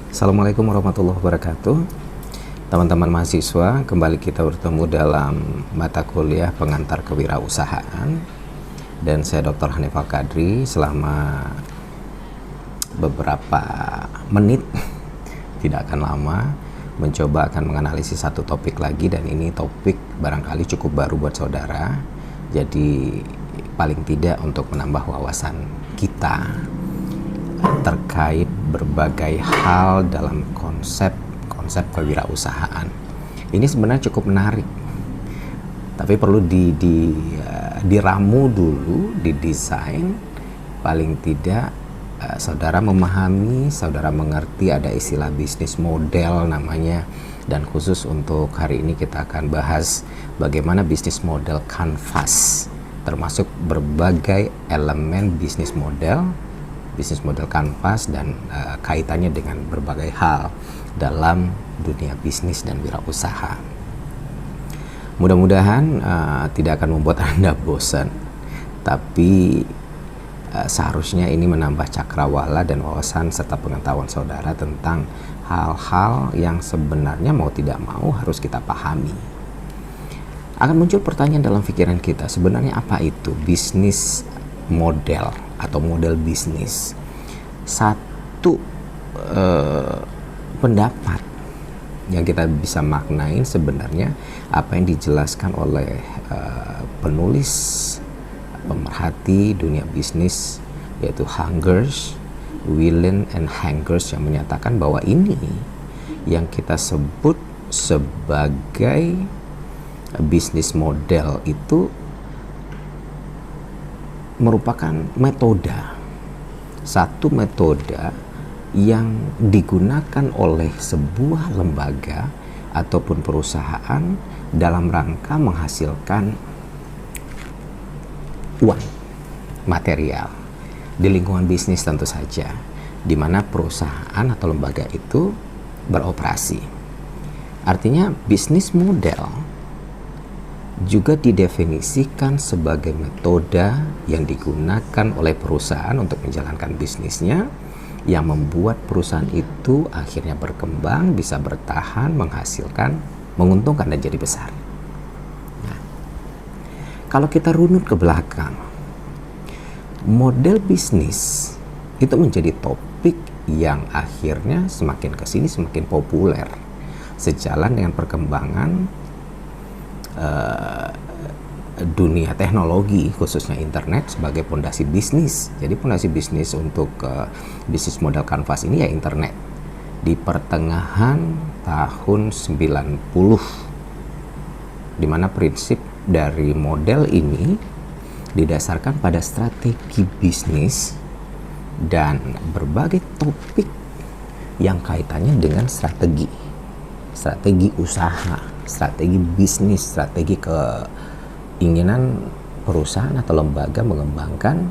Assalamualaikum warahmatullahi wabarakatuh. Teman-teman mahasiswa, kembali kita bertemu dalam mata kuliah pengantar kewirausahaan. Dan saya Dr. Hanif Al-Qadri selama beberapa menit, tidak akan lama, mencoba akan menganalisis satu topik lagi. Dan ini topik barangkali cukup baru buat saudara. Jadi paling tidak untuk menambah wawasan kita terkait berbagai hal dalam konsep kewirausahaan. Ini sebenarnya cukup menarik, tapi perlu diramu dulu, didesain. Paling tidak saudara memahami, saudara mengerti ada istilah bisnis model namanya. Dan khusus untuk hari ini kita akan bahas bagaimana bisnis model kanvas, termasuk berbagai elemen bisnis model kanvas dan kaitannya dengan berbagai hal dalam dunia bisnis dan wirausaha. Mudah-mudahan tidak akan membuat Anda bosan, tapi seharusnya ini menambah cakrawala dan wawasan serta pengetahuan saudara tentang hal-hal yang sebenarnya mau tidak mau harus kita pahami. Akan muncul pertanyaan dalam pikiran kita, sebenarnya apa itu bisnis model atau model bisnis? Satu pendapat yang kita bisa maknain sebenarnya apa yang dijelaskan oleh penulis pemerhati dunia bisnis, yaitu Hungers, Whelan and Hungers, yang menyatakan bahwa ini yang kita sebut sebagai bisnis model itu merupakan satu metode yang digunakan oleh sebuah lembaga ataupun perusahaan dalam rangka menghasilkan uang material di lingkungan bisnis tentu saja, di mana perusahaan atau lembaga itu beroperasi. Artinya bisnis model juga didefinisikan sebagai metode yang digunakan oleh perusahaan untuk menjalankan bisnisnya, yang membuat perusahaan itu akhirnya berkembang, bisa bertahan, menghasilkan, menguntungkan dan jadi besar. Nah, kalau kita runut ke belakang, model bisnis itu menjadi topik yang akhirnya semakin kesini semakin populer sejalan dengan perkembangan dunia teknologi, khususnya internet sebagai pondasi bisnis. Jadi pondasi bisnis untuk bisnis model kanvas ini ya internet. Di pertengahan tahun 90, di mana prinsip dari model ini didasarkan pada strategi bisnis dan berbagai topik yang kaitannya dengan strategi usaha, strategi bisnis, strategi keinginan perusahaan atau lembaga mengembangkan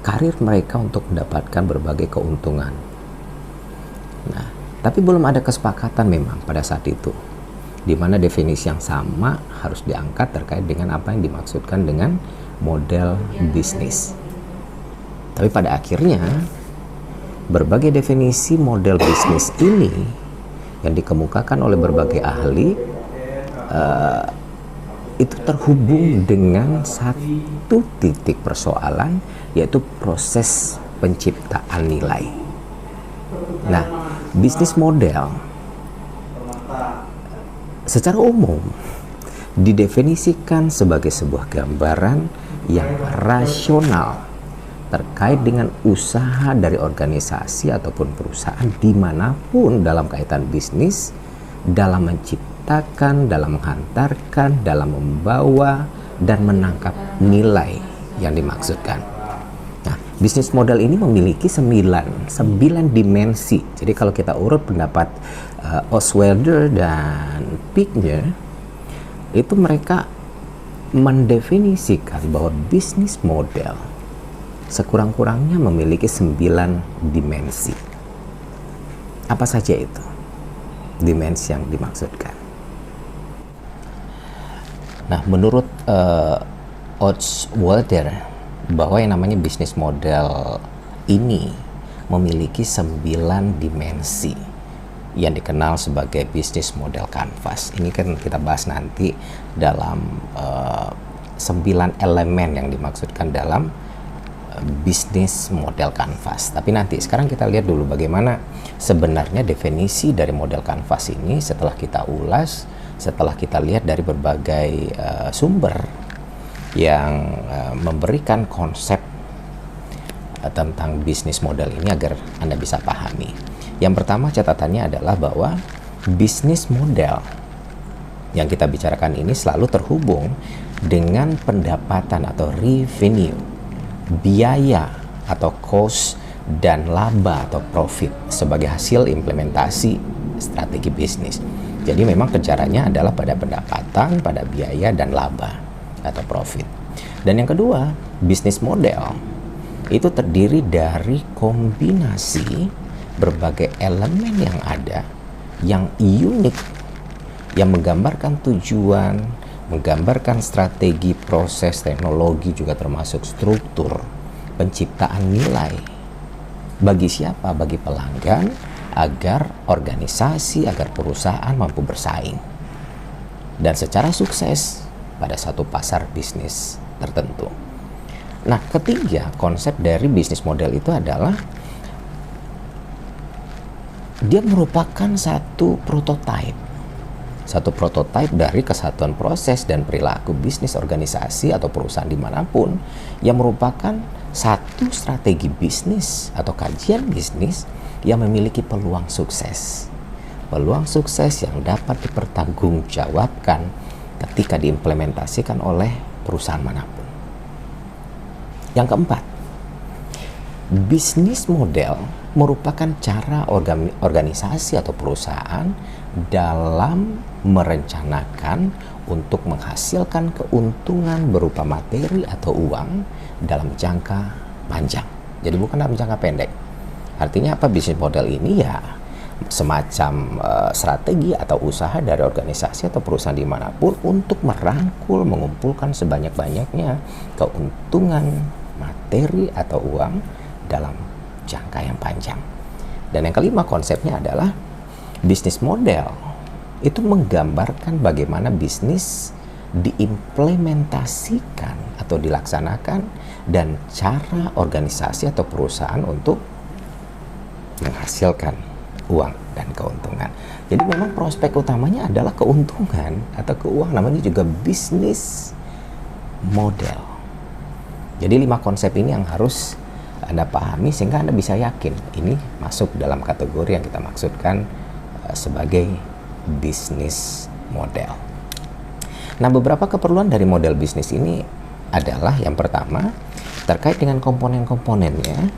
karir mereka untuk mendapatkan berbagai keuntungan. Nah, tapi belum ada kesepakatan memang pada saat itu, di mana definisi yang sama harus diangkat terkait dengan apa yang dimaksudkan dengan model bisnis. Tapi pada akhirnya berbagai definisi model bisnis ini yang dikemukakan oleh berbagai ahli itu terhubung dengan satu titik persoalan, yaitu proses penciptaan nilai. Nah, bisnis model secara umum didefinisikan sebagai sebuah gambaran yang rasional terkait dengan usaha dari organisasi ataupun perusahaan dimanapun dalam kaitan bisnis, dalam menciptakan, dalam menghantarkan, dalam membawa dan menangkap nilai yang dimaksudkan. Nah, bisnis model ini memiliki 9 dimensi. Jadi kalau kita urut pendapat Oswalder dan Pickner, itu mereka mendefinisikan bahwa bisnis model sekurang-kurangnya memiliki 9 dimensi. Apa saja itu dimensi yang dimaksudkan? Nah, menurut Oswalder, bahwa yang namanya bisnis model ini memiliki 9 dimensi yang dikenal sebagai bisnis model kanvas. Ini kan kita bahas nanti dalam 9 elemen yang dimaksudkan dalam bisnis model kanvas. Tapi nanti sekarang kita lihat dulu bagaimana sebenarnya definisi dari model kanvas ini setelah kita ulas, setelah kita lihat dari berbagai sumber yang memberikan konsep tentang bisnis model ini agar Anda bisa pahami. Yang pertama catatannya adalah bahwa bisnis model yang kita bicarakan ini selalu terhubung dengan pendapatan atau revenue, biaya atau cost, dan laba atau profit sebagai hasil implementasi strategi bisnis. Jadi memang kejarannya adalah pada pendapatan, pada biaya, dan laba atau profit. Dan yang kedua, bisnis model itu terdiri dari kombinasi berbagai elemen yang ada, yang unik, yang menggambarkan tujuan, menggambarkan strategi, proses, teknologi, juga termasuk struktur penciptaan nilai. Bagi siapa? Bagi pelanggan, agar organisasi, agar perusahaan mampu bersaing dan secara sukses pada satu pasar bisnis tertentu. Nah, ketiga, konsep dari bisnis model itu adalah dia merupakan satu prototipe dari kesatuan proses dan perilaku bisnis organisasi atau perusahaan dimanapun, yang merupakan satu strategi bisnis atau kajian bisnis yang memiliki peluang sukses yang dapat dipertanggungjawabkan ketika diimplementasikan oleh perusahaan manapun. Yang keempat, bisnis model merupakan cara organisasi atau perusahaan dalam merencanakan untuk menghasilkan keuntungan berupa materi atau uang dalam jangka panjang. Jadi bukan dalam jangka pendek. Artinya apa? Bisnis model ini ya semacam strategi atau usaha dari organisasi atau perusahaan dimanapun untuk merangkul, mengumpulkan sebanyak-banyaknya keuntungan materi atau uang dalam jangka yang panjang. Dan yang kelima, konsepnya adalah bisnis model itu menggambarkan bagaimana bisnis diimplementasikan atau dilaksanakan dan cara organisasi atau perusahaan untuk menghasilkan uang dan keuntungan. Jadi memang prospek utamanya adalah keuntungan atau keuangan, namanya juga bisnis model. Jadi 5 konsep ini yang harus Anda pahami sehingga Anda bisa yakin ini masuk dalam kategori yang kita maksudkan sebagai bisnis model. Nah, beberapa keperluan dari model bisnis ini adalah yang pertama, terkait dengan komponen-komponennya.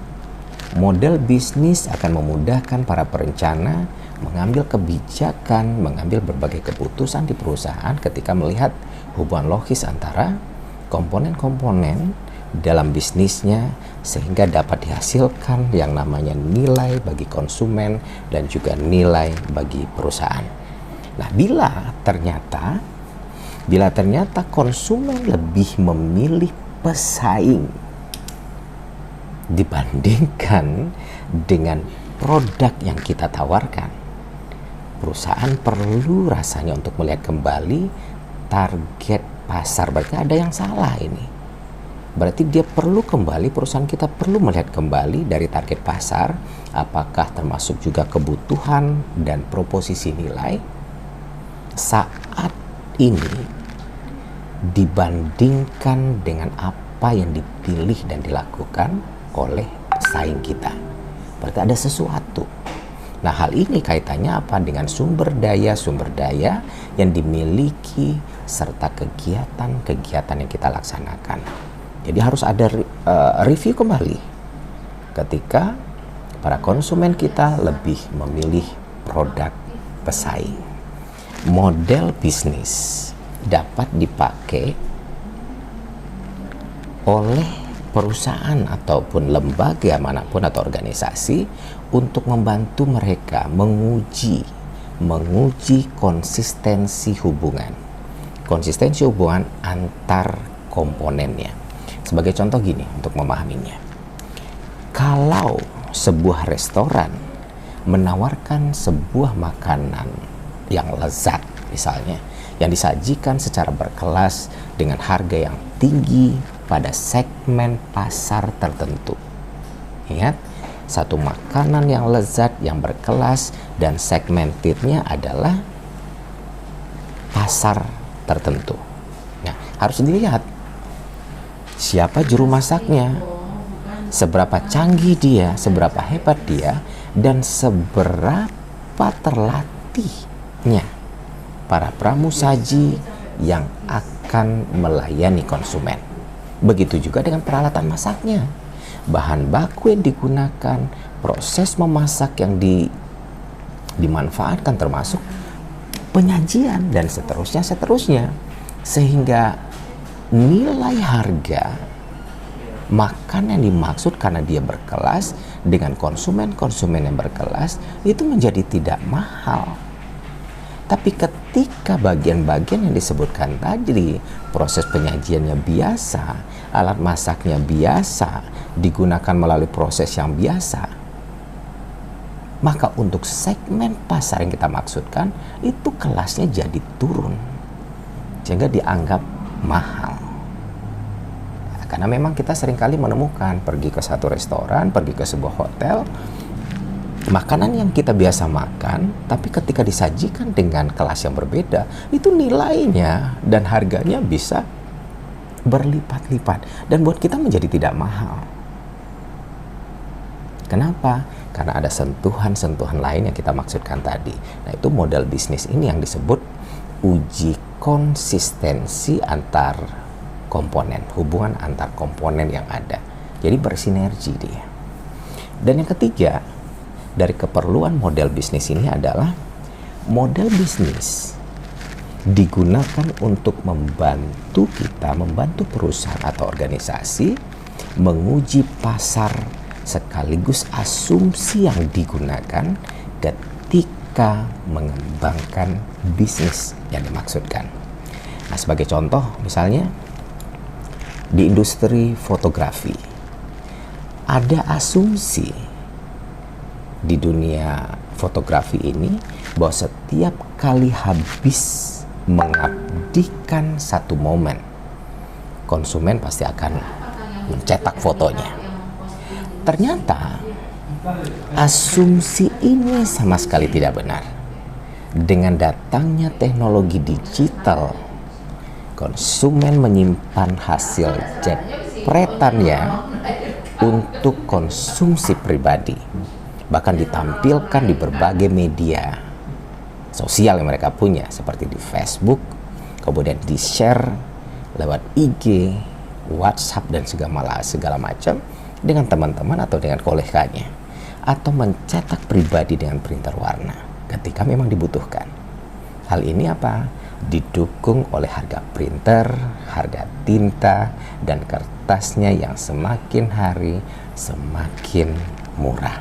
Model bisnis akan memudahkan para perencana mengambil kebijakan, mengambil berbagai keputusan di perusahaan ketika melihat hubungan logis antara komponen-komponen dalam bisnisnya, sehingga dapat dihasilkan yang namanya nilai bagi konsumen dan juga nilai bagi perusahaan. Nah, bila ternyata konsumen lebih memilih pesaing dibandingkan dengan produk yang kita tawarkan, perusahaan perlu rasanya untuk melihat kembali target pasar. Berarti ada yang salah ini. Berarti dia perlu kembali, perusahaan kita perlu melihat kembali dari target pasar, apakah termasuk juga kebutuhan dan proposisi nilai saat ini dibandingkan dengan apa yang dipilih dan dilakukan oleh saing kita. Berarti ada sesuatu. Nah, hal ini kaitannya apa? Dengan sumber daya yang dimiliki serta kegiatan-kegiatan yang kita laksanakan. Jadi harus ada review kembali ketika para konsumen kita lebih memilih produk pesaing. Model bisnis dapat dipakai oleh perusahaan ataupun lembaga manapun atau organisasi untuk membantu mereka menguji konsistensi hubungan antar komponennya. Sebagai contoh gini untuk memahaminya, kalau sebuah restoran menawarkan sebuah makanan yang lezat misalnya, yang disajikan secara berkelas dengan harga yang tinggi pada segmen pasar tertentu. Ingat, satu makanan yang lezat, yang berkelas, dan segmentednya adalah pasar tertentu. Nah, harus dilihat siapa juru masaknya, seberapa canggih dia, seberapa hebat dia, dan seberapa terlatihnya para pramusaji yang akan melayani konsumen. Begitu juga dengan peralatan masaknya, bahan baku yang digunakan, proses memasak yang dimanfaatkan, termasuk penyajian dan seterusnya, sehingga nilai harga makan yang dimaksud karena dia berkelas dengan konsumen yang berkelas itu menjadi tidak mahal. Tapi ketika bagian-bagian yang disebutkan tadi, proses penyajiannya biasa, alat masaknya biasa, digunakan melalui proses yang biasa, maka untuk segmen pasar yang kita maksudkan itu kelasnya jadi turun, sehingga dianggap mahal. Karena memang kita seringkali menemukan pergi ke satu restoran, pergi ke sebuah hotel, makanan yang kita biasa makan, tapi ketika disajikan dengan kelas yang berbeda, itu nilainya dan harganya bisa berlipat-lipat dan buat kita menjadi tidak mahal. Kenapa? Karena ada sentuhan-sentuhan lain yang kita maksudkan tadi. Nah, itu model bisnis ini yang disebut uji konsistensi antar komponen, hubungan antar komponen yang ada. Jadi bersinergi dia. Dan yang ketiga, dari keperluan model bisnis ini adalah model bisnis digunakan untuk membantu kita, membantu perusahaan atau organisasi menguji pasar sekaligus asumsi yang digunakan ketika mengembangkan bisnis yang dimaksudkan. Nah, sebagai contoh misalnya di industri fotografi ada asumsi di dunia fotografi ini bahwa setiap kali habis mengabdikan satu momen, konsumen pasti akan mencetak fotonya. Ternyata asumsi ini sama sekali tidak benar. Dengan datangnya teknologi digital, konsumen menyimpan hasil jepretannya untuk konsumsi pribadi, bahkan ditampilkan di berbagai media sosial yang mereka punya, seperti di Facebook, kemudian di-share lewat IG, WhatsApp, dan segala macam dengan teman-teman atau dengan koleganya, atau mencetak pribadi dengan printer warna ketika memang dibutuhkan. Hal ini apa? Didukung oleh harga printer, harga tinta, dan kertasnya yang semakin hari semakin murah.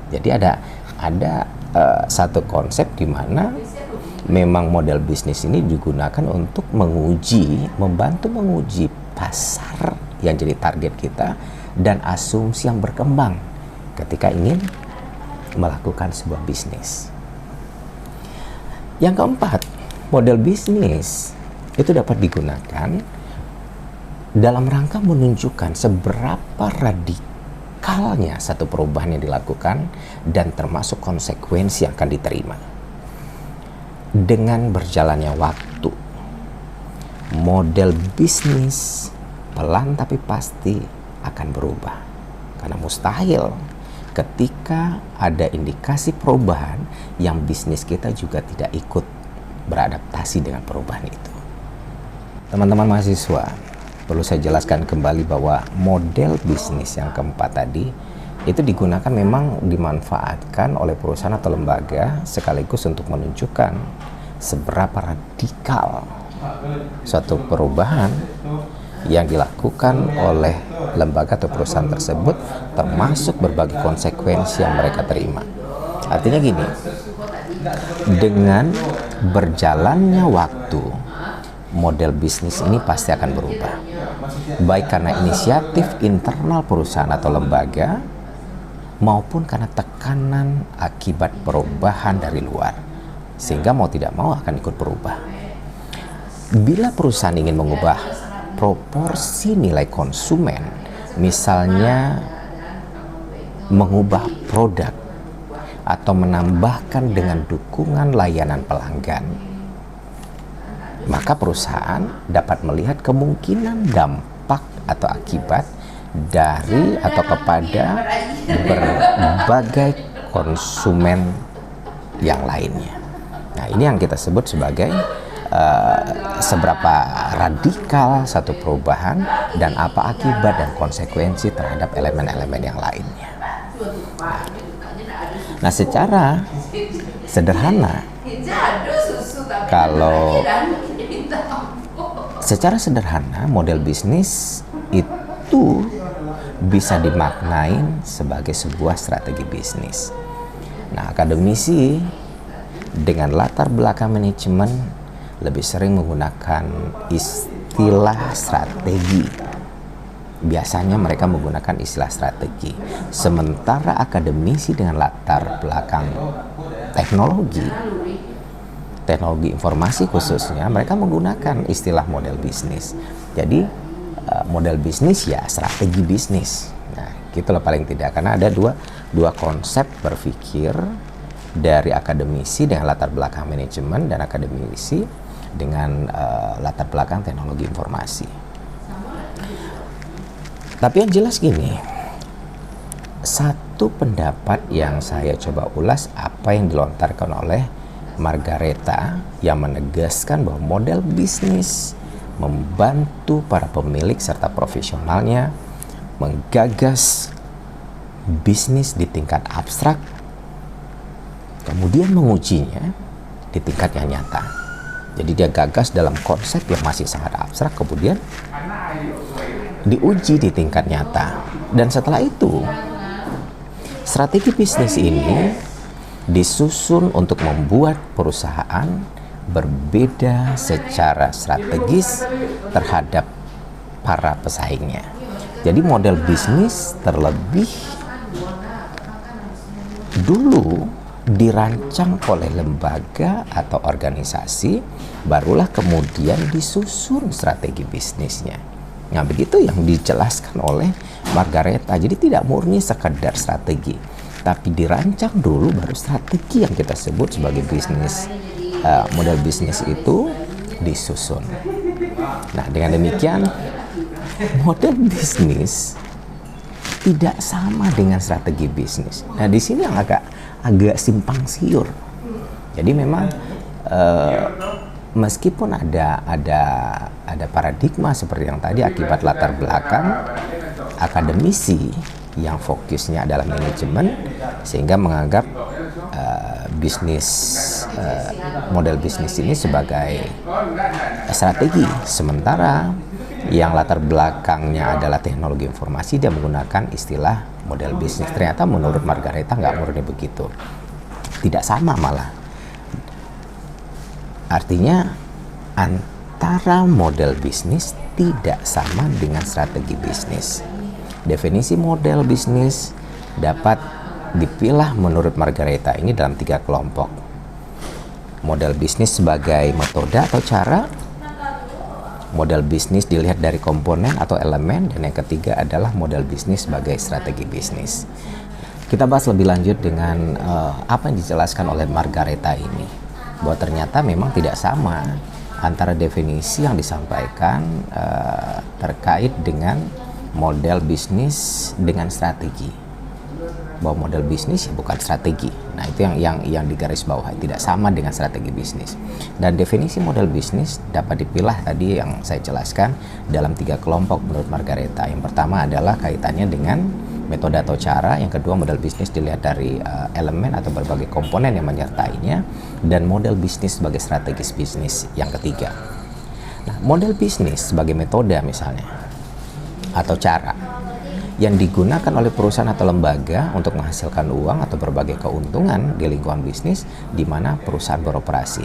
Jadi ada satu konsep di mana memang model bisnis ini digunakan untuk membantu menguji pasar yang jadi target kita dan asumsi yang berkembang ketika ingin melakukan sebuah bisnis. Yang keempat, model bisnis itu dapat digunakan dalam rangka menunjukkan seberapa radikalnya satu perubahan yang dilakukan dan termasuk konsekuensi yang akan diterima. Dengan berjalannya waktu, model bisnis pelan tapi pasti akan berubah. Karena mustahil ketika ada indikasi perubahan yang bisnis kita juga tidak ikut beradaptasi dengan perubahan itu. Teman-teman mahasiswa, perlu saya jelaskan kembali bahwa model bisnis yang keempat tadi itu digunakan, memang dimanfaatkan oleh perusahaan atau lembaga sekaligus untuk menunjukkan seberapa radikal suatu perubahan yang dilakukan oleh lembaga atau perusahaan tersebut, termasuk berbagai konsekuensi yang mereka terima. Artinya gini, dengan berjalannya waktu, model bisnis ini pasti akan berubah. Baik karena inisiatif internal perusahaan atau lembaga, maupun karena tekanan akibat perubahan dari luar, sehingga mau tidak mau akan ikut berubah. Bila perusahaan ingin mengubah proporsi nilai konsumen, misalnya mengubah produk atau menambahkan dengan dukungan layanan pelanggan, maka perusahaan dapat melihat kemungkinan dampak atau akibat dari atau kepada berbagai konsumen yang lainnya. Nah, ini yang kita sebut sebagai seberapa radikal satu perubahan dan apa akibat dan konsekuensi terhadap elemen-elemen yang lainnya. Nah, secara sederhana, secara sederhana model bisnis itu bisa dimaknai sebagai sebuah strategi bisnis. Nah, akademisi dengan latar belakang manajemen lebih sering menggunakan istilah strategi. Biasanya mereka menggunakan istilah strategi. Sementara akademisi dengan latar belakang teknologi informasi khususnya, mereka menggunakan istilah model bisnis. Jadi model bisnis ya strategi bisnis. Nah, gitulah paling tidak, karena ada dua konsep berpikir dari akademisi dengan latar belakang manajemen dan akademisi dengan latar belakang teknologi informasi. Tapi yang jelas gini, satu pendapat yang saya coba ulas apa yang dilontarkan oleh Margaretha yang menegaskan bahwa model bisnis membantu para pemilik serta profesionalnya menggagas bisnis di tingkat abstrak, kemudian mengujinya di tingkat yang nyata. Jadi dia gagas dalam konsep yang masih sangat abstrak, kemudian diuji di tingkat nyata. Dan setelah itu, strategi bisnis ini disusun untuk membuat perusahaan berbeda secara strategis terhadap para pesaingnya. Jadi model bisnis terlebih dulu dirancang oleh lembaga atau organisasi, barulah kemudian disusun strategi bisnisnya. Nah, begitu yang dijelaskan oleh Margaretha. Jadi tidak murni sekedar strategi, tapi dirancang dulu baru strategi yang kita sebut sebagai bisnis. Model bisnis itu disusun. Nah, dengan demikian model bisnis tidak sama dengan strategi bisnis. Nah, di sini yang agak simpang siur. Jadi memang meskipun ada paradigma seperti yang tadi akibat latar belakang akademisi yang fokusnya adalah manajemen, sehingga menganggap model bisnis ini sebagai strategi, sementara yang latar belakangnya adalah teknologi informasi, dia menggunakan istilah model bisnis. Ternyata menurut Margaretha nggak murni begitu, tidak sama malah. Artinya antara model bisnis tidak sama dengan strategi bisnis. Definisi model bisnis dapat dipilah menurut Margaretha ini dalam 3 kelompok. Model bisnis sebagai metode atau cara, model bisnis dilihat dari komponen atau elemen, dan yang ketiga adalah model bisnis sebagai strategi bisnis. Kita bahas lebih lanjut dengan apa yang dijelaskan oleh Margaretha ini, bahwa ternyata memang tidak sama antara definisi yang disampaikan terkait dengan model bisnis dengan strategi. Bahwa model bisnis ya bukan strategi. Nah, itu yang digarisbawahi, tidak sama dengan strategi bisnis. Dan definisi model bisnis dapat dipilah tadi yang saya jelaskan dalam 3 kelompok menurut Margaretha. Yang pertama adalah kaitannya dengan metode atau cara, yang kedua model bisnis dilihat dari elemen atau berbagai komponen yang menyertainya, dan model bisnis sebagai strategis bisnis yang ketiga. Nah, model bisnis sebagai metode misalnya atau cara yang digunakan oleh perusahaan atau lembaga untuk menghasilkan uang atau berbagai keuntungan di lingkungan bisnis di mana perusahaan beroperasi.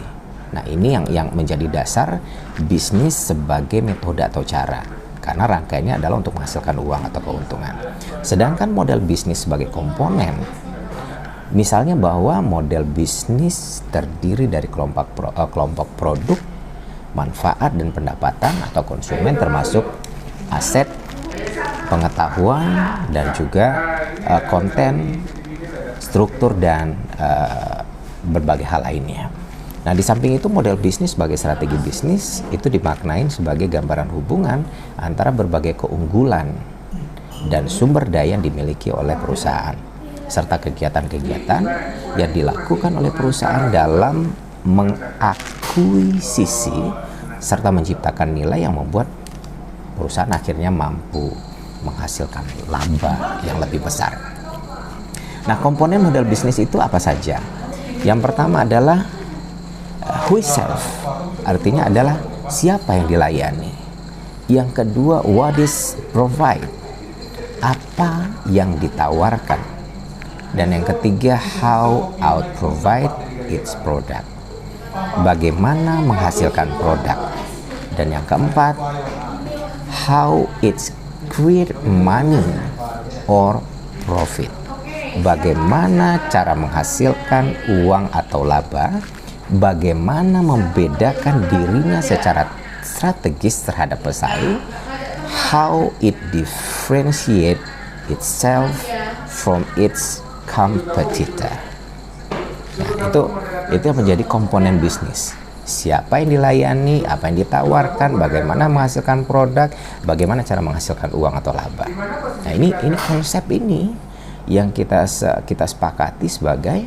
Nah, ini yang menjadi dasar bisnis sebagai metode atau cara. karena rangkaiannya adalah untuk menghasilkan uang atau keuntungan. Sedangkan model bisnis sebagai komponen, misalnya bahwa model bisnis terdiri dari kelompok produk, manfaat dan pendapatan atau konsumen, termasuk aset, pengetahuan, dan juga konten, struktur, dan berbagai hal lainnya. Nah, di samping itu model bisnis sebagai strategi bisnis itu dimaknain sebagai gambaran hubungan antara berbagai keunggulan dan sumber daya yang dimiliki oleh perusahaan, serta kegiatan-kegiatan yang dilakukan oleh perusahaan dalam mengakuisisi serta menciptakan nilai yang membuat perusahaan akhirnya mampu menghasilkan laba yang lebih besar. Nah, komponen model bisnis itu apa saja? Yang pertama adalah who is serve, artinya adalah siapa yang dilayani. Yang kedua, what is provide, apa yang ditawarkan. Dan yang ketiga, how out provide its product, bagaimana menghasilkan produk. Dan yang keempat, how it's create money or profit, bagaimana cara menghasilkan uang atau laba, bagaimana membedakan dirinya secara strategis terhadap pesaing, how it differentiate itself from its competitor. Nah, itu yang menjadi komponen bisnis. Siapa yang dilayani, apa yang ditawarkan, bagaimana menghasilkan produk, bagaimana cara menghasilkan uang atau laba. Nah, ini konsep ini yang kita sepakati sebagai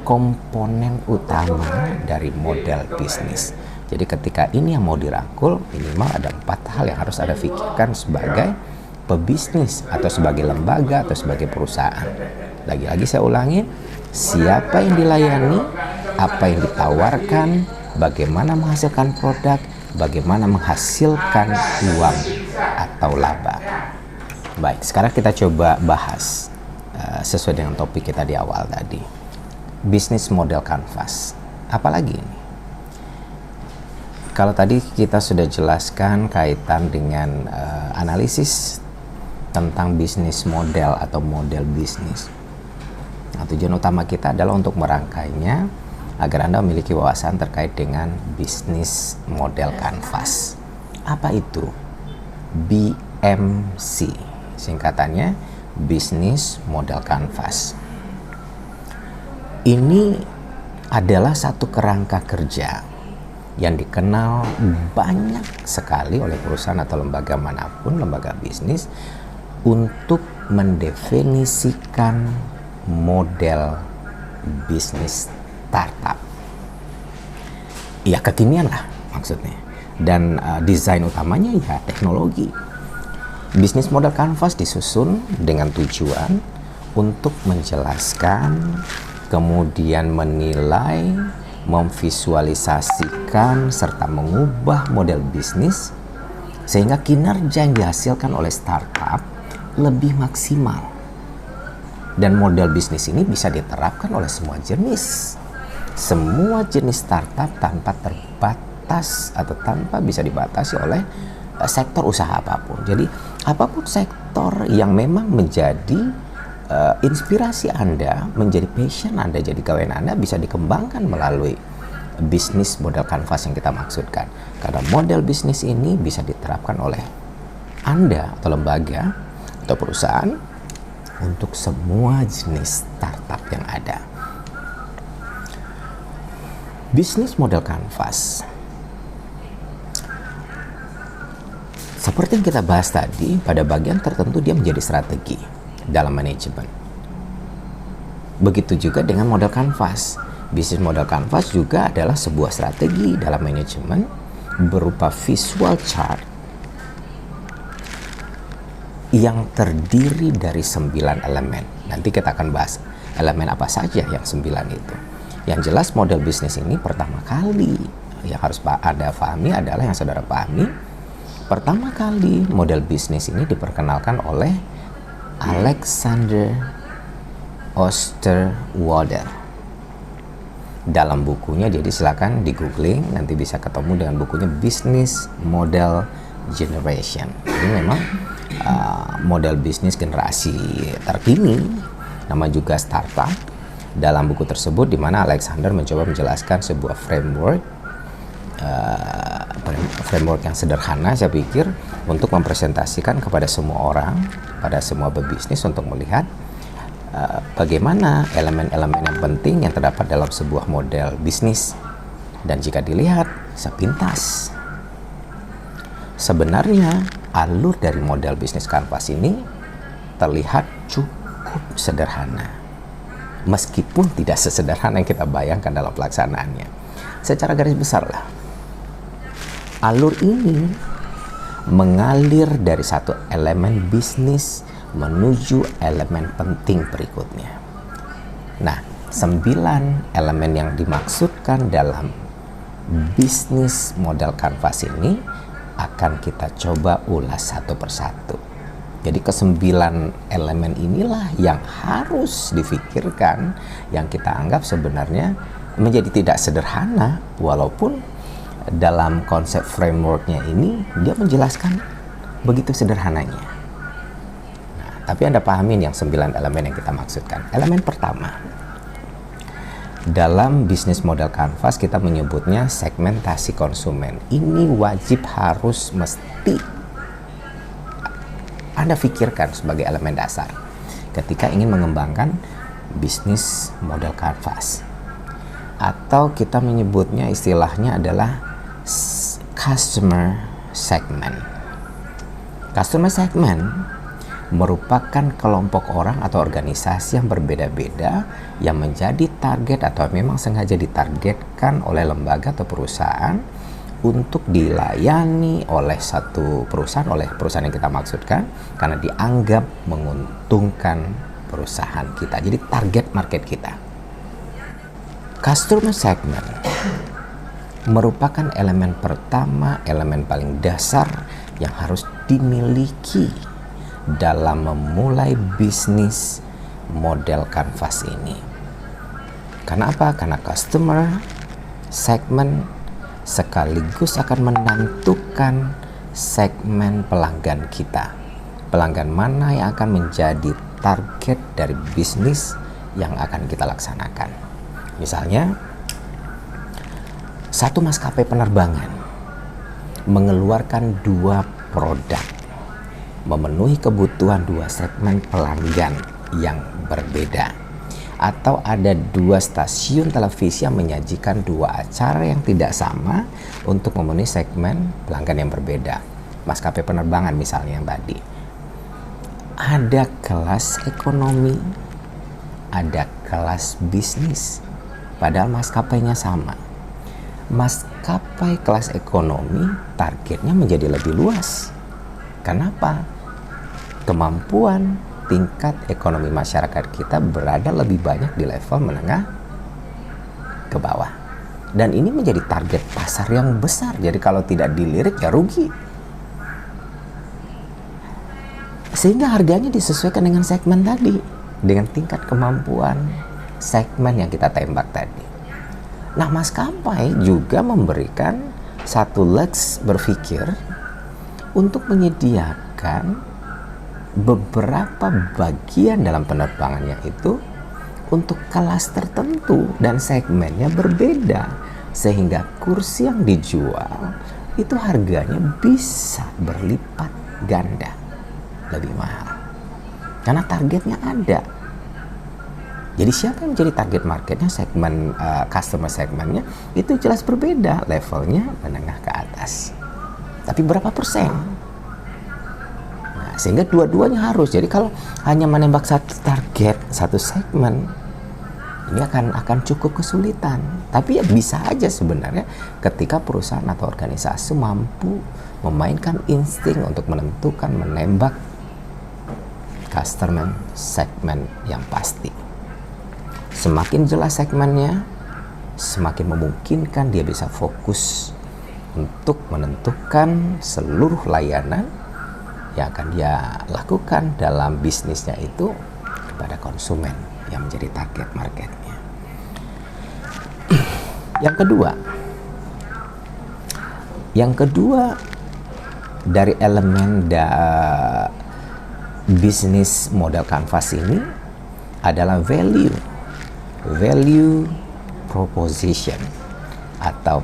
komponen utama dari model bisnis. Jadi ketika ini yang mau dirangkul, minimal ada 4 hal yang harus Anda pikirkan sebagai pebisnis atau sebagai lembaga atau sebagai perusahaan. Lagi-lagi saya ulangi, siapa yang dilayani, apa yang ditawarkan, bagaimana menghasilkan produk, bagaimana menghasilkan uang atau laba. Baik, sekarang kita coba bahas sesuai dengan topik kita di awal tadi. Bisnis model kanvas. Apalagi ini? Kalau tadi kita sudah jelaskan kaitan dengan analisis tentang bisnis model atau model bisnis. Nah, tujuan utama kita adalah untuk merangkainya agar Anda memiliki wawasan terkait dengan bisnis model kanvas. Apa itu? BMC. Singkatannya bisnis model kanvas. Ini adalah satu kerangka kerja yang dikenal banyak sekali oleh perusahaan atau lembaga manapun, lembaga bisnis, untuk mendefinisikan model bisnis startup. Ya, kekinian lah maksudnya. Dan desain utamanya ya teknologi. Bisnis model kanvas disusun dengan tujuan untuk menjelaskan, kemudian menilai, memvisualisasikan, serta mengubah model bisnis sehingga kinerja yang dihasilkan oleh startup lebih maksimal. Dan model bisnis ini bisa diterapkan oleh semua jenis startup tanpa terbatas atau tanpa bisa dibatasi oleh sektor usaha apapun. Jadi apapun sektor yang memang menjadi inspirasi Anda, menjadi passion Anda, jadi kawan Anda, bisa dikembangkan melalui bisnis model kanvas yang kita maksudkan. Karena model bisnis ini bisa diterapkan oleh Anda atau lembaga atau perusahaan untuk semua jenis startup yang ada. Bisnis model kanvas, seperti yang kita bahas tadi, pada bagian tertentu dia menjadi strategi dalam manajemen. Begitu juga dengan model kanvas. Bisnis model kanvas juga adalah sebuah strategi dalam manajemen berupa visual chart yang terdiri dari 9 elemen. Nanti kita akan bahas elemen apa saja yang 9 itu. Yang jelas model bisnis ini pertama kali yang harus Anda pahami adalah yang saudara pahami. Pertama kali model bisnis ini diperkenalkan oleh Alexander Osterwalder dalam bukunya. Jadi silakan di googling, nanti bisa ketemu dengan bukunya Business Model generation. Ini memang model bisnis generasi terkini, nama juga startup. Dalam buku tersebut di mana Alexander mencoba menjelaskan sebuah framework yang sederhana, saya pikir, untuk mempresentasikan kepada semua orang, pada semua pebisnis untuk melihat bagaimana elemen-elemen yang penting yang terdapat dalam sebuah model bisnis. Dan jika dilihat sepintas, sebenarnya alur dari model bisnis kanvas ini terlihat cukup sederhana. Meskipun tidak sesederhana yang kita bayangkan dalam pelaksanaannya. Secara garis besar lah, alur ini mengalir dari satu elemen bisnis menuju elemen penting berikutnya. Nah, 9 elemen yang dimaksudkan dalam bisnis model kanvas ini akan kita coba ulas satu persatu. Jadi ke-9 elemen inilah yang harus difikirkan, yang kita anggap sebenarnya menjadi tidak sederhana, walaupun dalam konsep frameworknya ini dia menjelaskan begitu sederhananya. Nah, tapi Anda pahamin yang 9 elemen yang kita maksudkan. Elemen pertama, dalam bisnis model kanvas kita menyebutnya segmentasi konsumen. Ini wajib, harus, mesti Anda pikirkan sebagai elemen dasar ketika ingin mengembangkan bisnis model kanvas. Atau kita menyebutnya, istilahnya adalah customer segment. Customer segment merupakan kelompok orang atau organisasi yang berbeda-beda yang menjadi target atau memang sengaja ditargetkan oleh lembaga atau perusahaan untuk dilayani oleh satu perusahaan, oleh perusahaan yang kita maksudkan, karena dianggap menguntungkan perusahaan kita. Jadi target market kita. Customer segment merupakan elemen pertama, elemen paling dasar yang harus dimiliki dalam memulai bisnis model kanvas ini. Karena apa? Karena customer segment sekaligus akan menentukan segmen pelanggan kita. Pelanggan mana yang akan menjadi target dari bisnis yang akan kita laksanakan. Misalnya, satu maskapai penerbangan mengeluarkan 2 produk, memenuhi kebutuhan 2 segmen pelanggan yang berbeda. Atau ada 2 stasiun televisi yang menyajikan 2 acara yang tidak sama untuk memenuhi segmen pelanggan yang berbeda. Maskapai penerbangan misalnya yang tadi. Ada kelas ekonomi, ada kelas bisnis, padahal maskapainya sama. Maskapai kelas ekonomi targetnya menjadi lebih luas. Kenapa? Kemampuan tingkat ekonomi masyarakat kita berada lebih banyak di level menengah ke bawah. Dan ini menjadi target pasar yang besar. Jadi kalau tidak dilirik ya rugi. Sehingga harganya disesuaikan dengan segmen tadi, dengan tingkat kemampuan segmen yang kita tembak tadi. Nah, maskapai juga memberikan satu legs berpikir untuk menyediakan beberapa bagian dalam penerbangannya itu untuk kelas tertentu dan segmennya berbeda, sehingga kursi yang dijual itu harganya bisa berlipat ganda lebih mahal karena targetnya ada. Jadi siapa yang menjadi target marketnya, segmen customer segmennya itu jelas berbeda, levelnya menengah ke atas. Tapi berapa persen? Sehingga dua-duanya harus. Jadi kalau hanya menembak satu target, satu segmen, ini akan cukup kesulitan. Tapi ya bisa aja sebenarnya ketika perusahaan atau organisasi mampu memainkan insting untuk menentukan, menembak customer segmen yang pasti. Semakin jelas segmennya, semakin memungkinkan dia bisa fokus untuk menentukan seluruh layanan yang akan dia lakukan dalam bisnisnya itu kepada konsumen yang menjadi target marketnya. Yang kedua dari elemen bisnis model Canvas ini adalah value proposition atau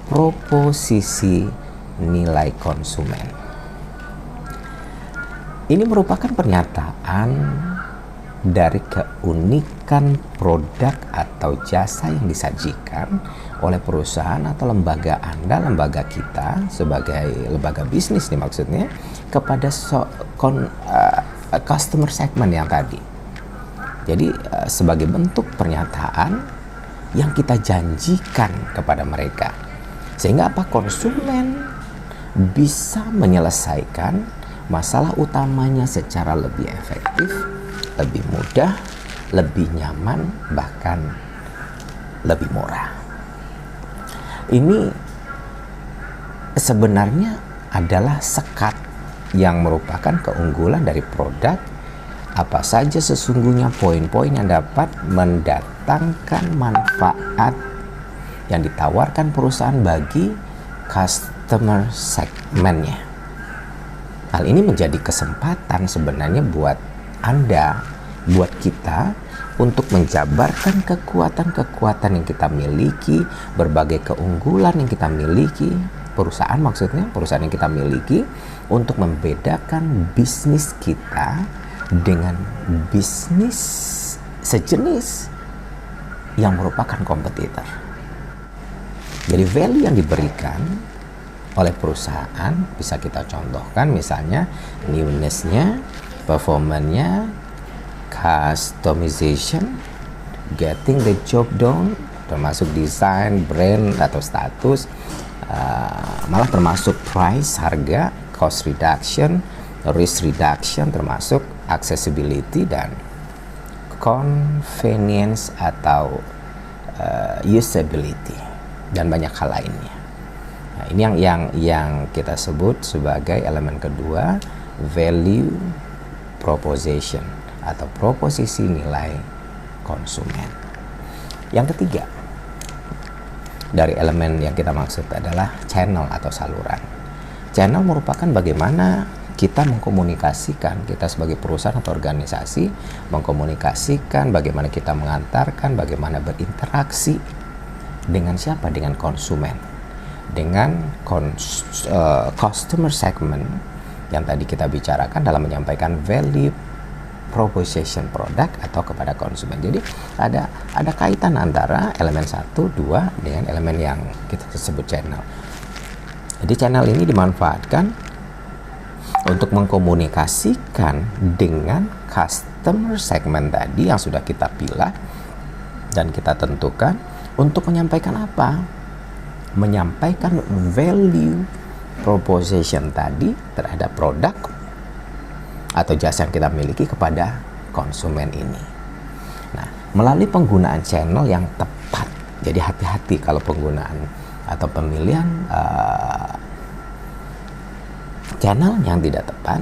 proposisi nilai konsumen. Ini merupakan pernyataan dari keunikan produk atau jasa yang disajikan oleh perusahaan atau lembaga Anda, lembaga kita sebagai lembaga bisnis nih maksudnya, kepada customer segment yang tadi. Jadi sebagai bentuk pernyataan yang kita janjikan kepada mereka, sehingga apa, konsumen bisa menyelesaikan masalah utamanya secara lebih efektif, lebih mudah, lebih nyaman, bahkan lebih murah. Ini sebenarnya adalah sekat yang merupakan keunggulan dari produk. Apa saja sesungguhnya poin-poin yang dapat mendatangkan manfaat yang ditawarkan perusahaan bagi customer segmentnya. Hal ini menjadi kesempatan sebenarnya buat Anda, buat kita untuk menjabarkan kekuatan-kekuatan yang kita miliki, berbagai keunggulan yang kita miliki, perusahaan yang kita miliki, untuk membedakan bisnis kita dengan bisnis sejenis yang merupakan kompetitor. Jadi value yang diberikan oleh perusahaan bisa kita contohkan misalnya newness-nya, performance-nya, customization, getting the job done, termasuk desain, brand atau status, malah termasuk price, harga, cost reduction, risk reduction, termasuk accessibility dan convenience atau usability dan banyak hal lainnya. Nah, ini yang kita sebut sebagai elemen kedua, value proposition atau proposisi nilai konsumen. Yang ketiga dari elemen yang kita maksud adalah channel atau saluran. Channel merupakan bagaimana kita mengkomunikasikan, kita sebagai perusahaan atau organisasi mengkomunikasikan bagaimana kita mengantarkan, bagaimana berinteraksi dengan siapa? Dengan konsumen, dengan customer segment yang tadi kita bicarakan dalam menyampaikan value proposition produk atau kepada konsumen. Jadi ada kaitan antara elemen 1, 2 dengan elemen yang kita sebut channel. Jadi channel ini dimanfaatkan untuk mengkomunikasikan dengan customer segment tadi yang sudah kita pilih dan kita tentukan untuk menyampaikan apa? Menyampaikan value proposition tadi terhadap produk atau jasa yang kita miliki kepada konsumen ini. Nah, melalui penggunaan channel yang tepat. Jadi hati-hati kalau penggunaan atau pemilihan channel yang tidak tepat,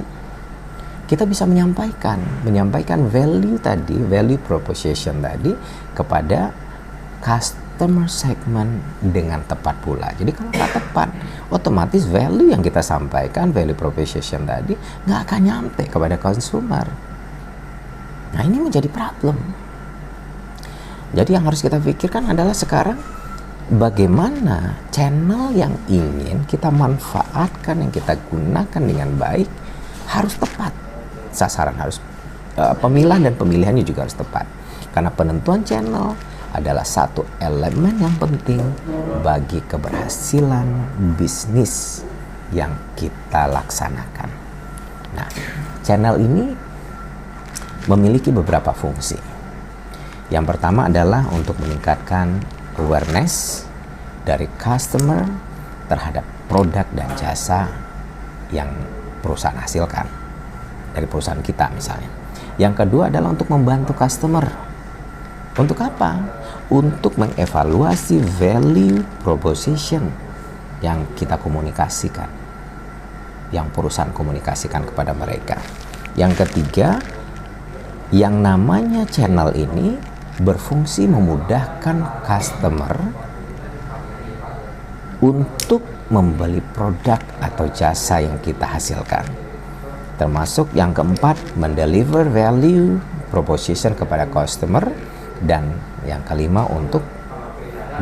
kita bisa menyampaikan value tadi, value proposition tadi kepada customer segment dengan tepat pula. Jadi kalau nggak tepat, otomatis value yang kita sampaikan, value proposition tadi nggak akan nyampe kepada consumer. Nah, ini menjadi problem. Jadi yang harus kita pikirkan adalah sekarang bagaimana channel yang ingin kita manfaatkan, yang kita gunakan dengan baik harus tepat. Sasaran harus pemilihan dan pemilihannya juga harus tepat. Karena penentuan channel adalah satu elemen yang penting bagi keberhasilan bisnis yang kita laksanakan. Nah, channel ini memiliki beberapa fungsi. Yang pertama adalah untuk meningkatkan awareness dari customer terhadap produk dan jasa yang perusahaan hasilkan dari perusahaan kita misalnya. Yang kedua adalah untuk membantu customer. Untuk apa? Untuk mengevaluasi value proposition yang kita komunikasikan, yang perusahaan komunikasikan kepada mereka. Yang ketiga, yang namanya channel ini berfungsi memudahkan customer untuk membeli produk atau jasa yang kita hasilkan. Termasuk yang keempat, mendeliver value proposition kepada customer, dan yang kelima untuk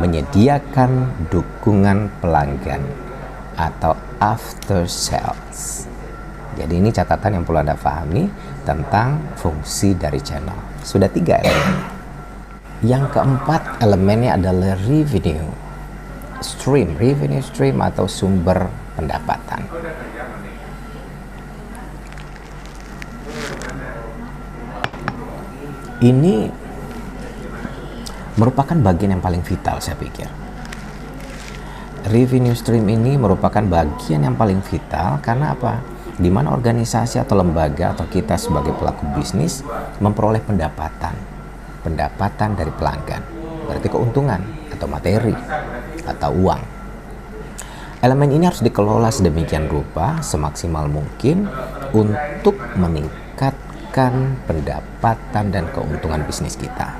menyediakan dukungan pelanggan atau after sales. Jadi ini catatan yang perlu Anda pahami tentang fungsi dari channel. Sudah 3 elemen. Yang keempat elemennya adalah revenue stream atau sumber pendapatan. Ini merupakan bagian yang paling vital, saya pikir. Revenue stream ini merupakan bagian yang paling vital karena apa? Di mana organisasi atau lembaga atau kita sebagai pelaku bisnis memperoleh pendapatan dari pelanggan, berarti keuntungan atau materi atau uang. Elemen ini harus dikelola sedemikian rupa semaksimal mungkin untuk meningkatkan pendapatan dan keuntungan bisnis kita.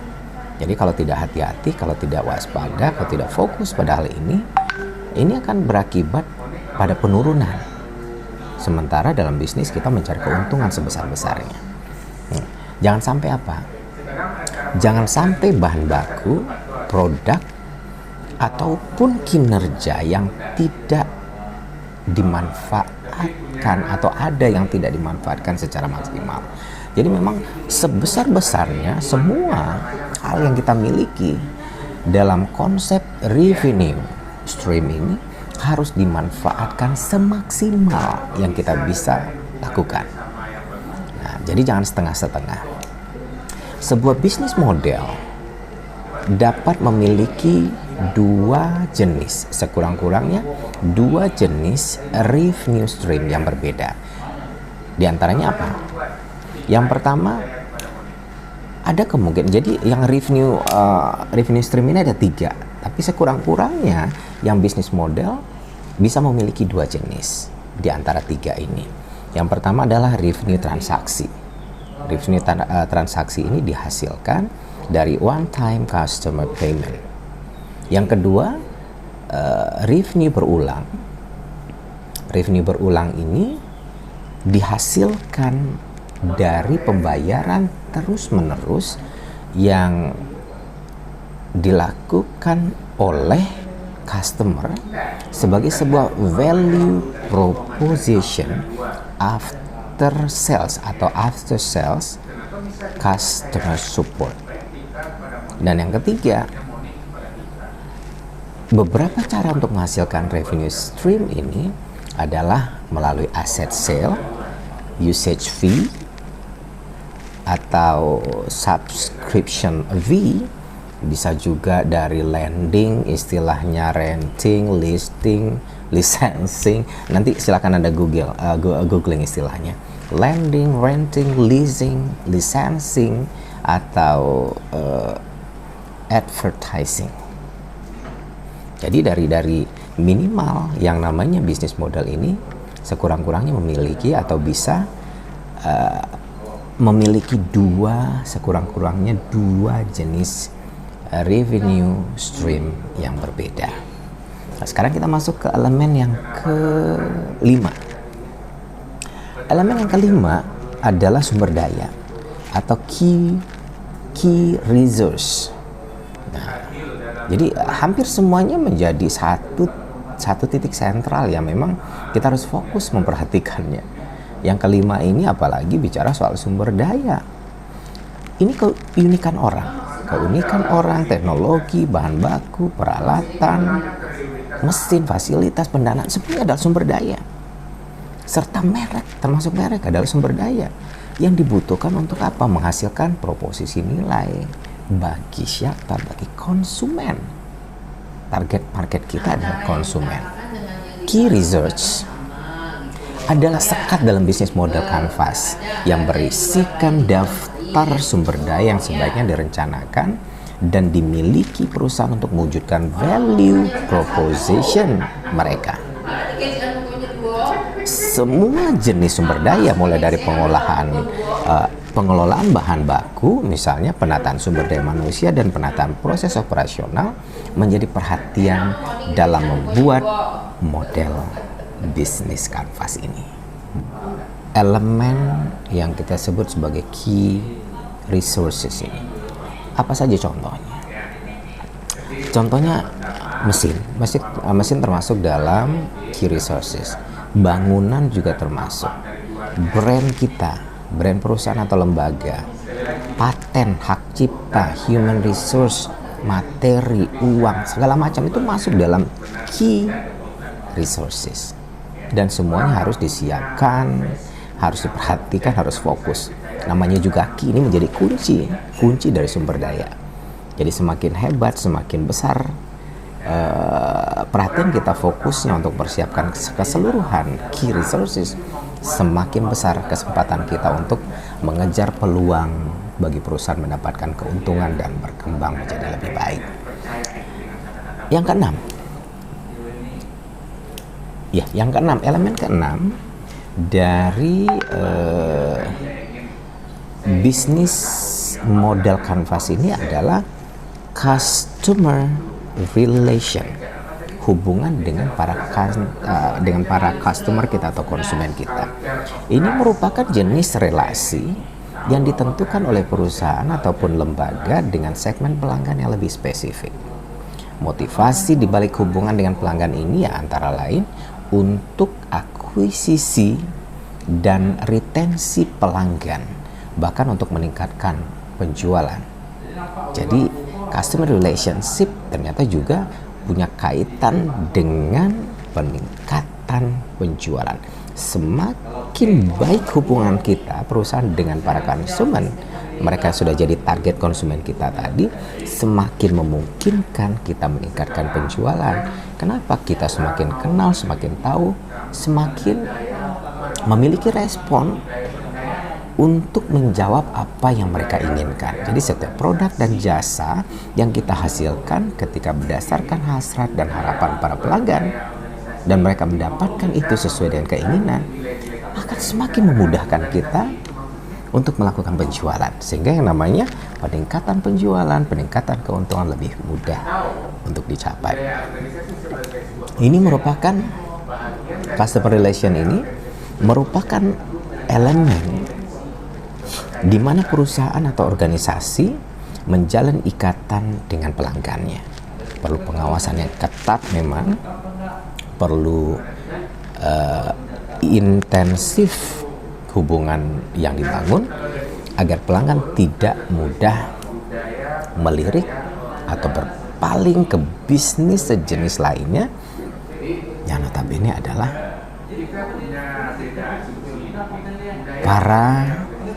Jadi kalau tidak hati-hati, kalau tidak waspada, kalau tidak fokus pada hal ini akan berakibat pada penurunan. Sementara dalam bisnis kita mencari keuntungan sebesar-besarnya. Jangan sampai apa? Jangan sampai bahan baku, produk, ataupun kinerja yang tidak dimanfaatkan atau ada yang tidak dimanfaatkan secara maksimal. Jadi memang sebesar-besarnya semua hal yang kita miliki dalam konsep revenue stream ini harus dimanfaatkan semaksimal yang kita bisa lakukan. Nah, jadi jangan setengah-setengah. Sebuah bisnis model dapat memiliki 2 jenis, sekurang-kurangnya 2 jenis revenue stream yang berbeda. Di antaranya apa? Yang pertama, ada kemungkinan, jadi yang revenue stream ini ada 3, tapi sekurang-kurangnya yang bisnis model bisa memiliki 2 jenis di antara 3 ini. Yang pertama adalah revenue transaksi. Revenue transaksi ini dihasilkan dari one time customer payment. Yang kedua, revenue berulang. Revenue berulang ini dihasilkan dari pembayaran terus-menerus yang dilakukan oleh customer sebagai sebuah value proposition after sales atau after sales customer support. Dan yang ketiga, beberapa cara untuk menghasilkan revenue stream ini adalah melalui asset sale, usage fee, atau subscription fee. Bisa juga dari lending, istilahnya renting, listing, licensing. Nanti silakan Anda googling istilahnya. Lending, renting, leasing, licensing, atau advertising. Jadi dari minimal yang namanya bisnis model ini sekurang-kurangnya memiliki atau bisa memiliki sekurang-kurangnya dua jenis revenue stream yang berbeda. Nah, sekarang kita masuk ke elemen yang kelima. Elemen yang kelima adalah sumber daya atau key resource. Nah, jadi hampir semuanya menjadi satu titik sentral yang memang kita harus fokus memperhatikannya. Yang kelima ini apalagi bicara soal sumber daya. Ini keunikan orang, teknologi, bahan baku, peralatan, mesin, fasilitas, pendanaan, semuanya adalah sumber daya. Serta merek, termasuk merek adalah sumber daya yang dibutuhkan untuk apa? Menghasilkan proposisi nilai bagi siapa? Bagi konsumen. Target market kita adalah konsumen. Key research adalah sekat dalam bisnis model Canvas yang berisikan daftar sumber daya yang sebaiknya direncanakan dan dimiliki perusahaan untuk mewujudkan value proposition mereka. Semua jenis sumber daya mulai dari pengolahan pengelolaan bahan baku, misalnya penataan sumber daya manusia dan penataan proses operasional menjadi perhatian dalam membuat model bisnis kanvas ini. Elemen yang kita sebut sebagai key resources ini, apa saja contohnya? Contohnya mesin termasuk dalam key resources. Bangunan juga termasuk. Brand kita, brand perusahaan atau lembaga, paten, hak cipta, human resource, materi, uang, segala macam itu masuk dalam key resources. Dan semuanya harus disiapkan, harus diperhatikan, harus fokus. Namanya juga key, ini menjadi kunci dari sumber daya. Jadi semakin hebat, semakin besar perhatian kita fokusnya untuk persiapkan keseluruhan key resources, semakin besar kesempatan kita untuk mengejar peluang bagi perusahaan mendapatkan keuntungan dan berkembang menjadi lebih baik. Yang keenam, elemen keenam dari bisnis model kanvas ini adalah customer relation, hubungan dengan para customer kita atau konsumen kita. Ini merupakan jenis relasi yang ditentukan oleh perusahaan ataupun lembaga dengan segmen pelanggan yang lebih spesifik. Motivasi di balik hubungan dengan pelanggan ini ya antara lain untuk akuisisi dan retensi pelanggan, bahkan untuk meningkatkan penjualan. Jadi customer relationship ternyata juga punya kaitan dengan peningkatan penjualan. Semakin baik hubungan kita perusahaan dengan para konsumen, mereka sudah jadi target konsumen kita tadi, semakin memungkinkan kita meningkatkan penjualan. Kenapa? Kita semakin kenal, semakin tahu, semakin memiliki respon untuk menjawab apa yang mereka inginkan. Jadi setiap produk dan jasa yang kita hasilkan ketika berdasarkan hasrat dan harapan para pelanggan dan mereka mendapatkan itu sesuai dengan keinginan, akan semakin memudahkan kita untuk melakukan penjualan, sehingga yang namanya peningkatan penjualan, peningkatan keuntungan lebih mudah untuk dicapai. Ini merupakan customer relation, ini merupakan elemen di mana perusahaan atau organisasi menjalin ikatan dengan pelanggannya. Perlu pengawasan yang ketat memang, perlu intensif hubungan yang dibangun agar pelanggan tidak mudah melirik atau berpaling ke bisnis sejenis lainnya yang notabene adalah para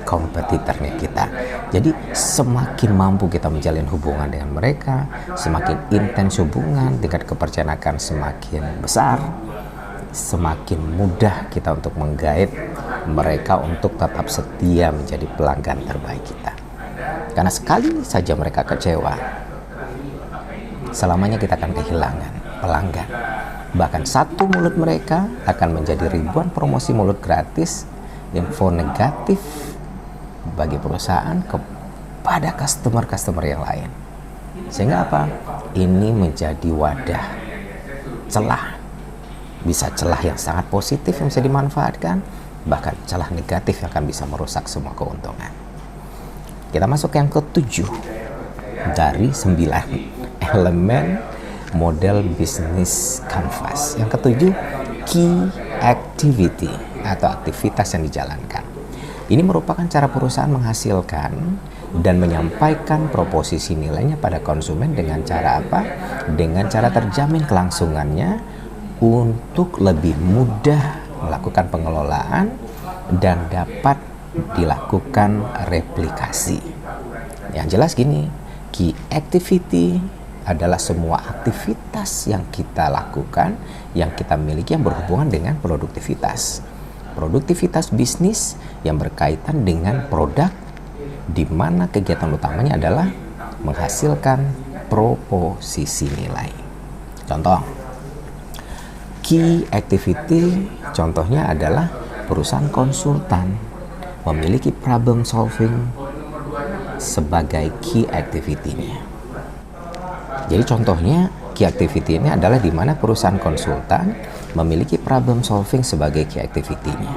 kompetitornya kita. Jadi semakin mampu kita menjalin hubungan dengan mereka, semakin intens hubungan, tingkat kepercayaan akan semakin besar, semakin mudah kita untuk menggait mereka untuk tetap setia menjadi pelanggan terbaik kita. Karena sekali saja mereka kecewa, selamanya kita akan kehilangan pelanggan. Bahkan satu mulut mereka akan menjadi ribuan promosi mulut gratis, info negatif bagi perusahaan kepada customer yang lain. Sehingga apa? Ini menjadi wadah celah. Bisa celah yang sangat positif yang bisa dimanfaatkan, bahkan celah negatif yang akan bisa merusak semua keuntungan. Kita masuk ke yang ketujuh dari 9 elemen model bisnis kanvas. Yang ketujuh, key activity atau aktivitas yang dijalankan. Ini merupakan cara perusahaan menghasilkan dan menyampaikan proposisi nilainya pada konsumen dengan cara apa? Dengan cara terjamin kelangsungannya untuk lebih mudah melakukan pengelolaan dan dapat dilakukan replikasi. Yang jelas gini, key activity adalah semua aktivitas yang kita lakukan, yang kita miliki yang berhubungan dengan produktivitas. Produktivitas bisnis yang berkaitan dengan produk, di mana kegiatan utamanya adalah menghasilkan proposisi nilai. Contoh, key activity contohnya adalah perusahaan konsultan memiliki problem solving sebagai key activity-nya. Jadi contohnya key activity ini adalah di mana perusahaan konsultan memiliki problem solving sebagai key activity-nya.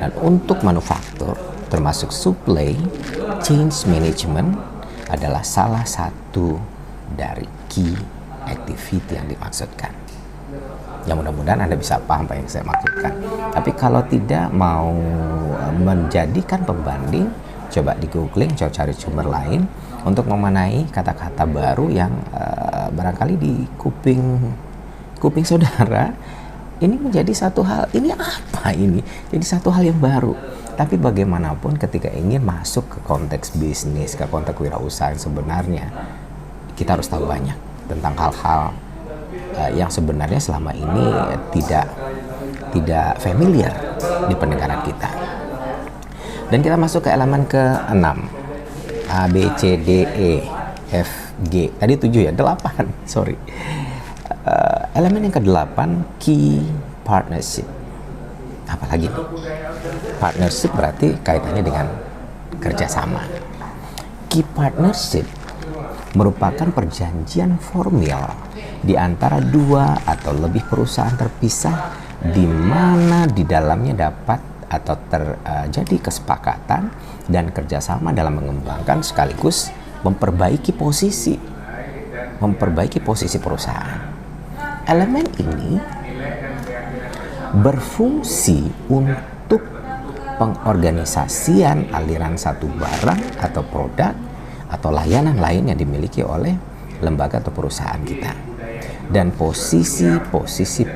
Dan untuk manufaktur termasuk supply change management adalah salah satu dari key activity yang dimaksudkan. Ya mudah-mudahan Anda bisa paham apa yang saya maksudkan. Tapi kalau tidak mau menjadikan pembanding, coba di googling, coba cari sumber lain untuk memanai kata-kata baru yang barangkali di kuping saudara ini menjadi satu hal, ini apa ini? Jadi satu hal yang baru. Tapi bagaimanapun ketika ingin masuk ke konteks bisnis, ke konteks wirausaha sebenarnya, kita harus tahu banyak tentang hal-hal yang sebenarnya selama ini tidak familiar di pendengaran kita. Dan kita masuk ke elemen ke-6. A, B, C, D, E, F, G. Tadi 7 ya, 8. Sorry. Elemen yang ke-8, key partnership. Apalagi nih? Partnership berarti kaitannya dengan kerjasama. Key partnership merupakan perjanjian formal di antara dua atau lebih perusahaan terpisah di mana di dalamnya dapat atau terjadi kesepakatan dan kerjasama dalam mengembangkan sekaligus memperbaiki posisi perusahaan. Elemen ini berfungsi untuk pengorganisasian aliran satu barang atau produk atau layanan lain yang dimiliki oleh lembaga atau perusahaan kita. Dan posisi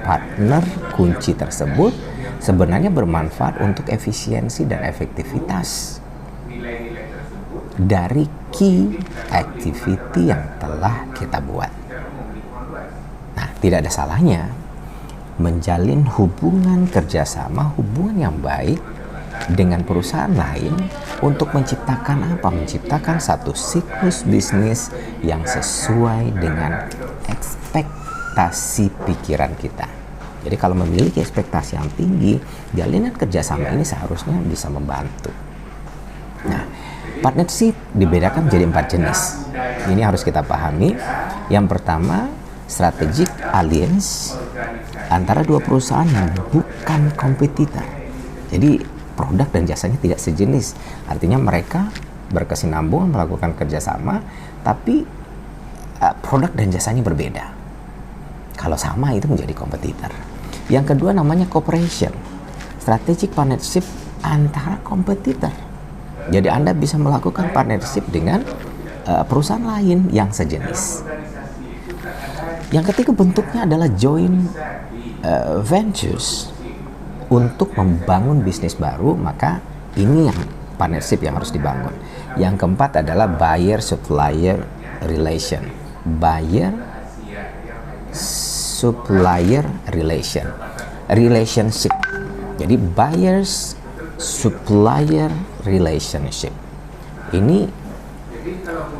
partner kunci tersebut sebenarnya bermanfaat untuk efisiensi dan efektivitas dari key activity yang telah kita buat. Nah, tidak ada salahnya menjalin hubungan kerjasama, hubungan yang baik dengan perusahaan lain untuk menciptakan apa? Menciptakan satu siklus bisnis yang sesuai dengan ekspektasi pikiran kita. Jadi kalau memiliki ekspektasi yang tinggi, jalinan kerjasama ini seharusnya bisa membantu. Nah, partnership dibedakan menjadi 4 jenis. Ini harus kita pahami. Yang pertama, strategic alliance antara dua perusahaan yang bukan kompetitor. Jadi produk dan jasanya tidak sejenis. Artinya mereka berkesinambungan melakukan kerjasama, tapi produk dan jasanya berbeda. Kalau sama itu menjadi kompetitor. Yang kedua namanya cooperation, strategic partnership antara kompetitor. Jadi Anda bisa melakukan partnership dengan perusahaan lain yang sejenis. Yang ketiga bentuknya adalah joint ventures untuk membangun bisnis baru, maka ini yang partnership yang harus dibangun. Yang keempat adalah buyer supplier relation. Buyer supplier relationship. Jadi buyers supplier relationship ini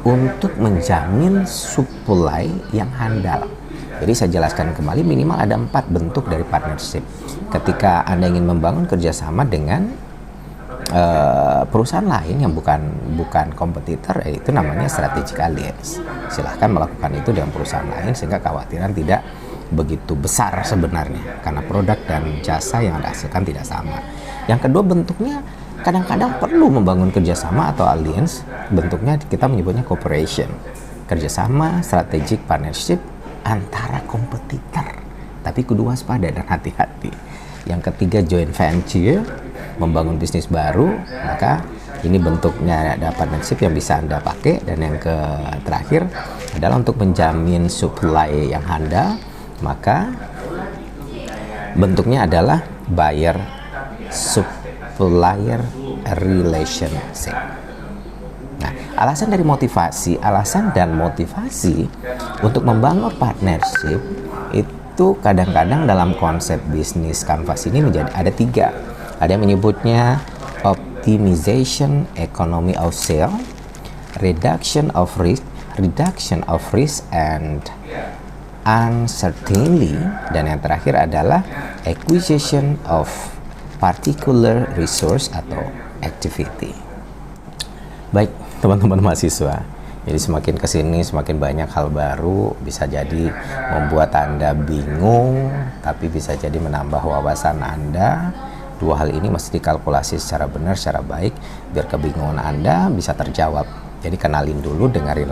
untuk menjamin supply yang handal. Jadi saya jelaskan kembali, minimal ada 4 bentuk dari partnership. Ketika Anda ingin membangun kerjasama dengan perusahaan lain yang bukan kompetitor, itu namanya strategic alliance. Silahkan melakukan itu dengan perusahaan lain sehingga kekhawatiran tidak begitu besar sebenarnya, karena produk dan jasa yang Anda hasilkan tidak sama. Yang kedua bentuknya kadang-kadang perlu membangun kerjasama atau alliance, bentuknya kita menyebutnya cooperation, kerjasama strategic partnership antara kompetitor, tapi kudu waspada dan hati-hati. Yang ketiga joint venture, membangun bisnis baru, maka ini bentuknya ada partnership yang bisa Anda pakai. Dan yang terakhir adalah untuk menjamin supply yang handal, maka bentuknya adalah buyer supplier relationship. Nah, alasan dan motivasi untuk membangun partnership itu kadang-kadang dalam konsep bisnis kanvas ini ada 3. Ada yang menyebutnya optimization economy of scale, reduction of risk and uncertainty, dan yang terakhir adalah acquisition of particular resource atau activity. Baik, teman-teman mahasiswa. Jadi semakin kesini semakin banyak hal baru, bisa jadi membuat Anda bingung, tapi bisa jadi menambah wawasan Anda. Dua hal ini mesti dikalkulasi secara benar, secara baik, biar kebingungan Anda bisa terjawab. Jadi kenalin dulu, dengerin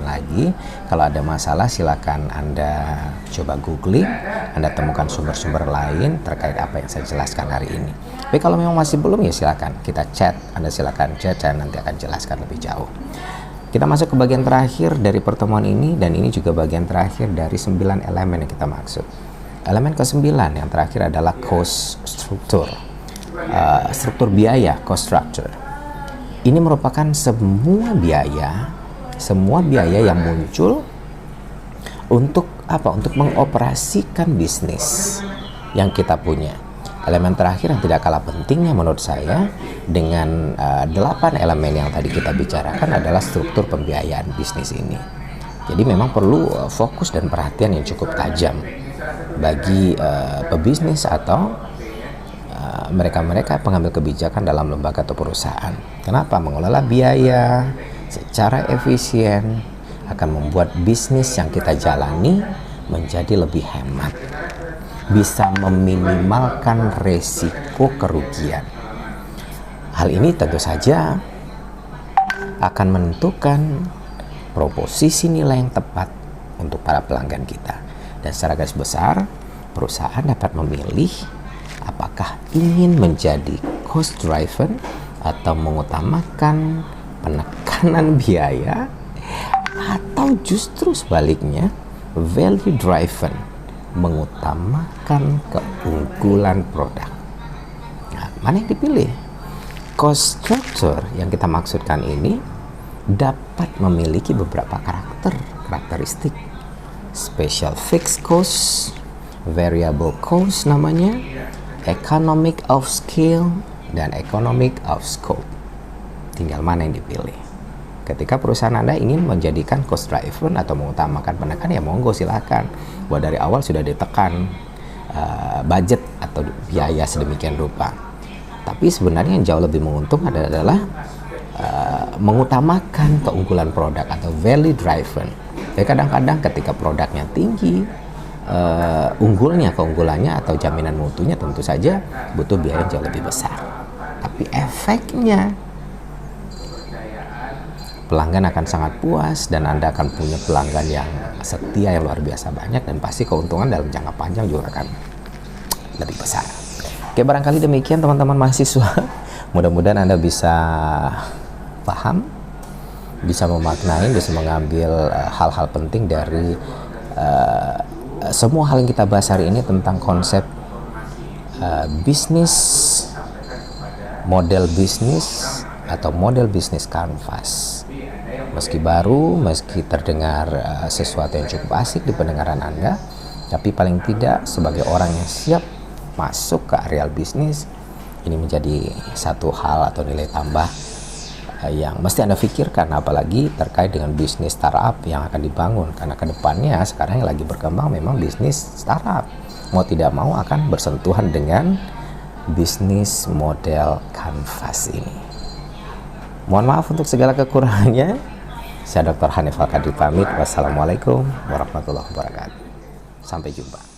lagi. Kalau ada masalah silakan Anda coba googling, Anda temukan sumber-sumber lain terkait apa yang saya jelaskan hari ini. Tapi kalau memang masih belum, ya silakan kita chat, Anda silakan chat, saya nanti akan jelaskan lebih jauh. Kita masuk ke bagian terakhir dari pertemuan ini, dan ini juga bagian terakhir dari 9 elemen yang kita maksud. Elemen ke-9 yang terakhir adalah cost structure, struktur biaya, cost structure. Ini merupakan semua biaya yang muncul untuk apa? Untuk mengoperasikan bisnis yang kita punya. Elemen terakhir yang tidak kalah pentingnya menurut saya dengan 8 elemen yang tadi kita bicarakan adalah struktur pembiayaan bisnis ini. Jadi memang perlu fokus dan perhatian yang cukup tajam bagi pebisnis atau mereka-mereka pengambil kebijakan dalam lembaga atau perusahaan. Kenapa? Mengelola biaya secara efisien akan membuat bisnis yang kita jalani menjadi lebih hemat, bisa meminimalkan resiko kerugian. Hal ini tentu saja akan menentukan proposisi nilai yang tepat untuk para pelanggan kita. Dan secara garis besar, perusahaan dapat memilih apakah ingin menjadi cost driven atau mengutamakan penekanan biaya, atau justru sebaliknya value driven, mengutamakan keunggulan produk. Nah, mana yang dipilih? Cost structure yang kita maksudkan ini dapat memiliki beberapa karakteristik. Special fixed cost, variable cost namanya, economic of scale, dan economic of scope. Tinggal mana yang dipilih. Ketika perusahaan Anda ingin menjadikan cost driven atau mengutamakan penekan, ya monggo silakan. Buat dari awal sudah ditekan budget atau biaya sedemikian rupa. Tapi sebenarnya yang jauh lebih menguntungkan adalah mengutamakan keunggulan produk atau value driven. Jadi kadang-kadang ketika produknya tinggi, keunggulannya atau jaminan mutunya tentu saja butuh biaya yang jauh lebih besar. Tapi efeknya pelanggan akan sangat puas, dan Anda akan punya pelanggan yang setia yang luar biasa banyak, dan pasti keuntungan dalam jangka panjang juga akan lebih besar. Oke, barangkali demikian teman-teman mahasiswa. Mudah-mudahan Anda bisa paham, bisa memaknai, bisa mengambil hal-hal penting dari semua hal yang kita bahas hari ini tentang konsep bisnis, model bisnis atau model bisnis kanvas. Meski baru, meski terdengar sesuatu yang cukup asik di pendengaran Anda, tapi paling tidak sebagai orang yang siap masuk ke area bisnis, ini menjadi satu hal atau nilai tambah yang mesti Anda pikirkan, apalagi terkait dengan bisnis startup yang akan dibangun. Karena kedepannya sekarang yang lagi berkembang memang bisnis startup, mau tidak mau akan bersentuhan dengan bisnis model kanvas ini. Mohon maaf untuk segala kekurangannya. Saya Dr. Hanif Al-Qadri pamit. Wassalamualaikum warahmatullahi wabarakatuh. Sampai jumpa.